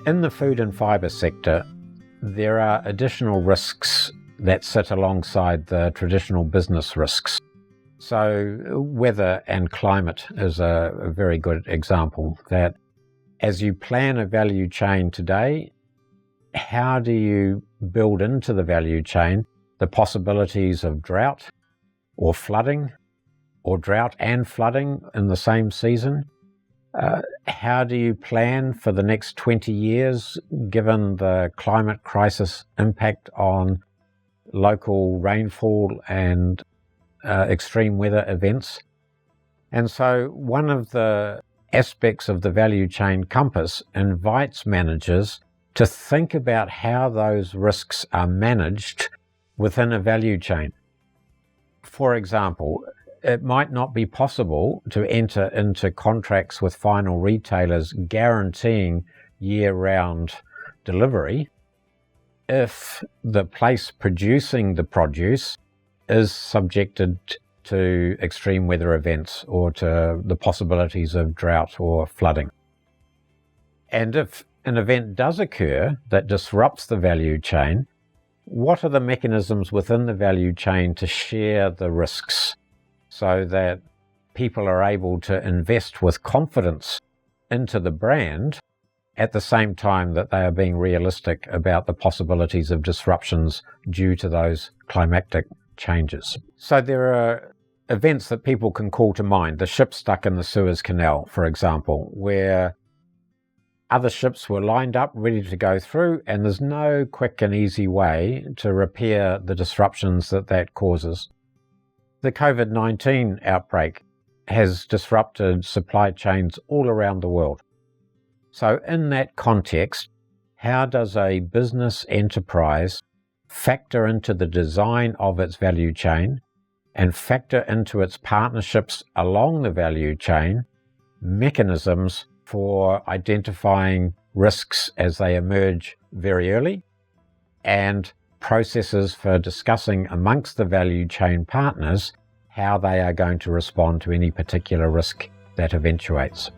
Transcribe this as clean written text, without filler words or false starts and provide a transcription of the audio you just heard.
In the food and fibre sector, there are additional risks that sit alongside the traditional business risks. So weather and climate is a very good example, that as you plan a value chain today, how do you build into the value chain the possibilities of drought or flooding, or drought and flooding in the same season? How do you plan for the next 20 years, given the climate crisis impact on local rainfall and extreme weather events? And so one of the aspects of the value chain compass invites managers to think about how those risks are managed within a value chain. For example, it might not be possible to enter into contracts with final retailers guaranteeing year-round delivery if the place producing the produce is subjected to extreme weather events or to the possibilities of drought or flooding. And if an event does occur that disrupts the value chain, what are the mechanisms within the value chain to share the risks so that people are able to invest with confidence into the brand at the same time that they are being realistic about the possibilities of disruptions due to those climatic changes? So there are events that people can call to mind. The ship stuck in the Suez Canal, for example, where other ships were lined up ready to go through, and there's no quick and easy way to repair the disruptions that causes. The COVID-19 outbreak has disrupted supply chains all around the world. So in that context, how does a business enterprise factor into the design of its value chain and factor into its partnerships along the value chain mechanisms for identifying risks as they emerge very early, and processes for discussing amongst the value chain partners how they are going to respond to any particular risk that eventuates?